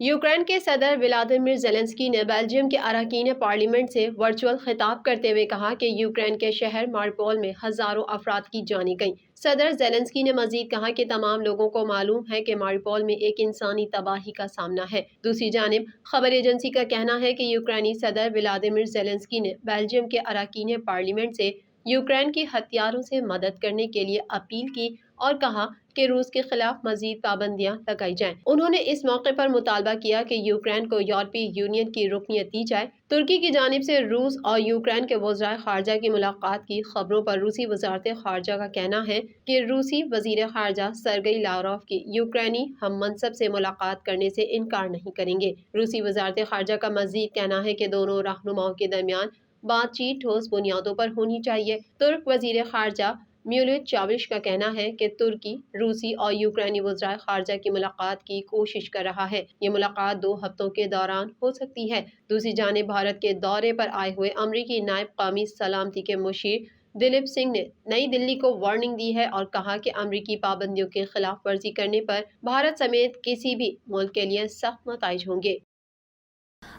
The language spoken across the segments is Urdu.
یوکرین کے صدر ولادیمیر زیلنسکی نے بیلجیم کے اراکین پارلیمنٹ سے ورچوئل خطاب کرتے ہوئے کہا کہ یوکرین کے شہر ماریوپول میں ہزاروں افراد کی جانیں گئیں۔ صدر زیلنسکی نے مزید کہا کہ تمام لوگوں کو معلوم ہے کہ ماریوپول میں ایک انسانی تباہی کا سامنا ہے۔ دوسری جانب خبر ایجنسی کا کہنا ہے کہ یوکرینی صدر ولادیمیر زیلنسکی نے بیلجیم کے اراکین پارلیمنٹ سے یوکرین کی ہتھیاروں سے مدد کرنے کے لیے اپیل کی اور کہا کہ روس کے خلاف مزید پابندیاں لگائی جائیں۔ انہوں نے اس موقع پر مطالبہ کیا کہ یوکرین کو یورپی یونین کی رکنیت دی جائے۔ ترکی کی جانب سے روس اور یوکرین کے وزرائے خارجہ کی ملاقات کی خبروں پر روسی وزارت خارجہ کا کہنا ہے کہ روسی وزیر خارجہ سرگئی لاروف کی یوکرینی ہم منصب سے ملاقات کرنے سے انکار نہیں کریں گے۔ روسی وزارت خارجہ کا مزید کہنا ہے کہ دونوں رہنماؤں کے درمیان بات چیت ٹھوس بنیادوں پر ہونی چاہیے۔ ترک وزیر خارجہ میولوت چاوش کا کہنا ہے کہ ترکی روسی اور یوکرینی وزرائے خارجہ کی ملاقات کی کوشش کر رہا ہے۔ یہ ملاقات 2 ہفتوں کے دوران ہو سکتی ہے۔ دوسری جانب بھارت کے دورے پر آئے ہوئے امریکی نائب قومی سلامتی کے مشیر دلیپ سنگھ نے نئی دلی کو وارننگ دی ہے اور کہا کہ امریکی پابندیوں کی خلاف ورزی کرنے پر بھارت سمیت کسی بھی ملک کے لیے سخت نتائج ہوں گے۔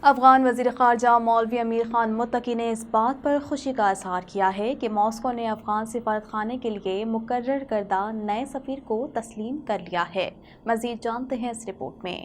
افغان وزیر خارجہ مولوی امیر خان متقی نے اس بات پر خوشی کا اظہار کیا ہے کہ ماسکو نے افغان سفارت خانے کے لیے مقرر کردہ نئے سفیر کو تسلیم کر لیا ہے۔ مزید جانتے ہیں اس رپورٹ میں۔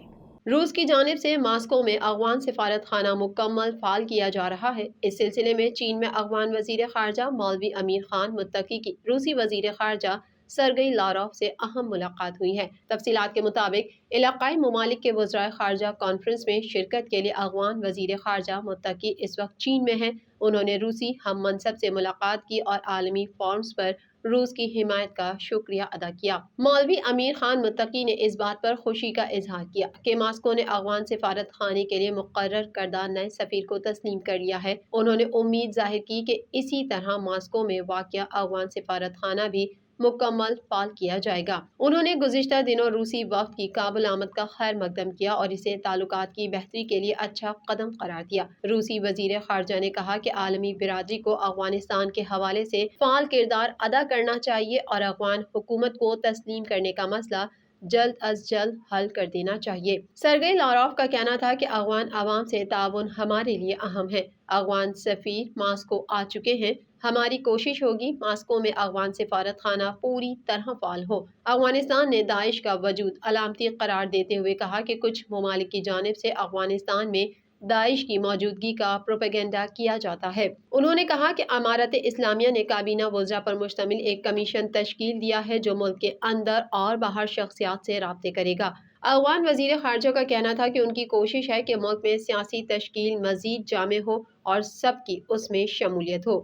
روس کی جانب سے ماسکو میں افغان سفارت خانہ مکمل فعال کیا جا رہا ہے۔ اس سلسلے میں چین میں افغان وزیر خارجہ مولوی امیر خان متقی کی روسی وزیر خارجہ سرگئی لاروف سے اہم ملاقات ہوئی ہے۔ تفصیلات کے مطابق علاقائی ممالک کے وزرائے خارجہ کانفرنس میں شرکت کے لیے افغان وزیر خارجہ متقی اس وقت چین میں ہیں۔ انہوں نے روسی ہم منصب سے ملاقات کی اور عالمی فورمز پر روس کی حمایت کا شکریہ ادا کیا۔ مولوی امیر خان متقی نے اس بات پر خوشی کا اظہار کیا کہ ماسکو نے افغان سفارت خانے کے لیے مقرر کردہ نئے سفیر کو تسلیم کر لیا ہے۔ انہوں نے امید ظاہر کی کہ اسی طرح ماسکو میں واقع افغان سفارت خانہ بھی مکمل فعال کیا جائے گا۔ انہوں نے گزشتہ دنوں روسی وفد کی کابل آمد کا خیر مقدم کیا اور اسے تعلقات کی بہتری کے لیے اچھا قدم قرار دیا۔ روسی وزیر خارجہ نے کہا کہ عالمی برادری کو افغانستان کے حوالے سے فعال کردار ادا کرنا چاہیے اور افغان حکومت کو تسلیم کرنے کا مسئلہ جلد از جلد حل کر دینا چاہیے۔ سرگئی لاروف کا کہنا تھا کہ افغان عوام سے تعاون ہمارے لیے اہم ہے۔ افغان سفیر ماسکو آ چکے ہیں۔ ہماری کوشش ہوگی ماسکو میں افغان سفارت خانہ پوری طرح فعال ہو۔ افغانستان نے داعش کا وجود علامتی قرار دیتے ہوئے کہا کہ کچھ ممالک کی جانب سے افغانستان میں داعش کی موجودگی کا پروپیگنڈا کیا جاتا ہے۔ انہوں نے کہا کہ امارت اسلامیہ نے کابینہ وزراء پر مشتمل ایک کمیشن تشکیل دیا ہے جو ملک کے اندر اور باہر شخصیات سے رابطے کرے گا۔ افغان وزیر خارجہ کا کہنا تھا کہ ان کی کوشش ہے کہ ملک میں سیاسی تشکیل مزید جامع ہو اور سب کی اس میں شمولیت ہو۔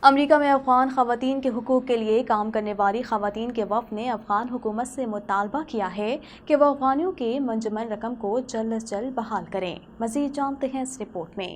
امریکہ میں افغان خواتین کے حقوق کے لیے کام کرنے والی خواتین کے وفد نے افغان حکومت سے مطالبہ کیا ہے کہ وہ افغانیوں کے منجمد رقم کو جلد از جلد بحال کریں۔ مزید جانتے ہیں اس رپورٹ میں۔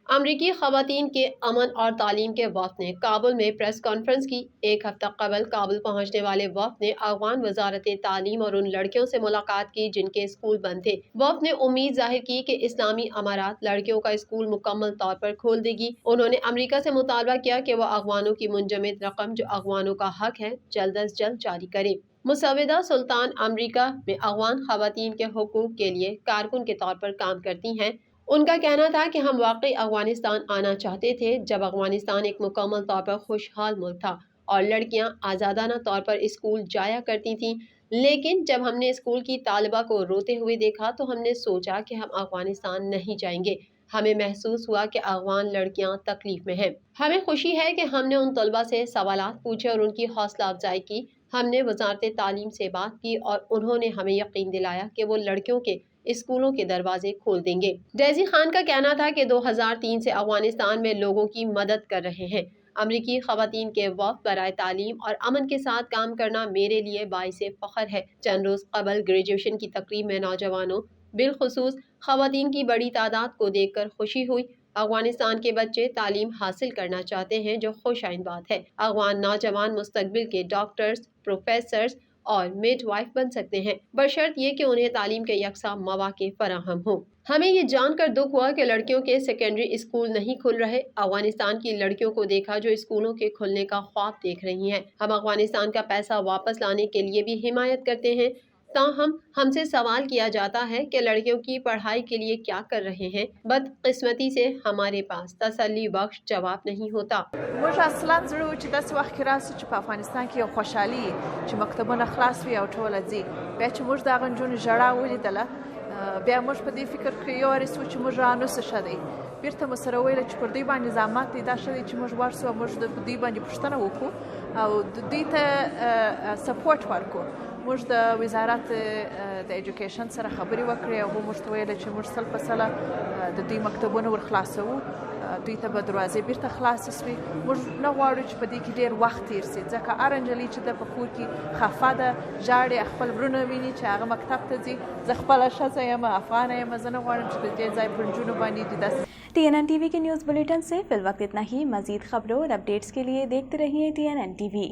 امریکی خواتین کے امن اور تعلیم کے وفد نے کابل میں پریس کانفرنس کی۔ ایک ہفتہ قبل کابل پہنچنے والے وفد نے افغان وزارت تعلیم اور ان لڑکیوں سے ملاقات کی جن کے اسکول بند تھے۔ وفد نے امید ظاہر کی کہ اسلامی امارات لڑکیوں کا اسکول مکمل طور پر کھول دے گی۔ انہوں نے امریکہ سے مطالبہ کیا کہ وہ افغانوں کی منجمد رقم جو افغانوں کا حق ہے جلد از جلد جاری کرے۔ مسودہ سلطان امریکہ میں افغان خواتین کے حقوق کے لیے کارکن کے طور پر کام کرتی ہیں۔ ان کا کہنا تھا کہ ہم واقعی افغانستان آنا چاہتے تھے جب افغانستان ایک مکمل طور پر خوشحال ملک تھا اور لڑکیاں آزادانہ طور پر اسکول جایا کرتی تھیں، لیکن جب ہم نے اسکول کی طالبہ کو روتے ہوئے دیکھا تو ہم نے سوچا کہ ہم افغانستان نہیں جائیں گے۔ ہمیں محسوس ہوا کہ افغان لڑکیاں تکلیف میں ہیں۔ ہمیں خوشی ہے کہ ہم نے ان طلبہ سے سوالات پوچھے اور ان کی حوصلہ افزائی کی۔ ہم نے وزارت تعلیم سے بات کی اور انہوں نے ہمیں یقین دلایا کہ وہ لڑکیوں کے اسکولوں کے دروازے کھول دیں گے۔ ڈیزی خان کا کہنا تھا کہ 2003 سے افغانستان میں لوگوں کی مدد کر رہے ہیں۔ امریکی خواتین کے وفد برائے تعلیم اور امن کے ساتھ کام کرنا میرے لیے باعث فخر ہے۔ چند روز قبل گریجویشن کی تقریب میں نوجوانوں بالخصوص خواتین کی بڑی تعداد کو دیکھ کر خوشی ہوئی۔ افغانستان کے بچے تعلیم حاصل کرنا چاہتے ہیں جو خوش آئند بات ہے۔ افغان نوجوان مستقبل کے ڈاکٹرز، پروفیسرز اور میڈ وائف بن سکتے ہیں بشرط یہ کہ انہیں تعلیم کے یکساں مواقع فراہم ہوں۔ ہمیں یہ جان کر دکھ ہوا کہ لڑکیوں کے سیکنڈری اسکول نہیں کھل رہے۔ افغانستان کی لڑکیوں کو دیکھا جو اسکولوں کے کھلنے کا خواب دیکھ رہی ہیں۔ ہم افغانستان کا پیسہ واپس لانے کے لیے بھی حمایت کرتے ہیں۔ تاہم ہم سے سوال کیا جاتا ہے کہ لڑکیوں کی پڑھائی کے لیے کیا کر رہے ہیں. بدقسمتی سے ہمارے پاس تسلی بخش جواب نہیں ہوتا. موږ اصلا زړه و چې داسې وخت کې راسي چې په افغانستان کې یو خوشحالي وي چې مکتبونه خلاص وي او ټوله ځي بیا چې موږ د هغه نجونو ژړا ولیدله بیا موږ په دې فکر کې یو وارې سو چې موږ رانو څه ښه دی بیرته مو سره ویله چې پر دوی باندې زحمت دی دا ښه دی چې موږ ورسو او موږ د دوی باندې پوښتنه وکړو او دوی ته سپورټ ورکړو. موږ د وزارت د ایجوکیشن سره خبرې وکړې او موږ ته ویله چې موږ 100% د دوی مکتبونه ور خلاصوو دوی ته به دروازې بیرته خلاصې سوي. موږ نه غواړو چې په دې کې ډېر وخت تېر سي ځکه هر نجلۍ چې ده په کور کې خفه ده ژاړي خپل ورونه ویني چې هغه مکتب ته ځي. زه خپله ښځه یم افغانه یم زه نه غواړم چې د دې ځای پر نجونو باندې داسې. TNN TV کے نیوز بلیٹن سے فی الوقت اتنا ہی. مزید خبروں اور اپڈیٹس کے لیے دیکھتے رہیے TNN TV.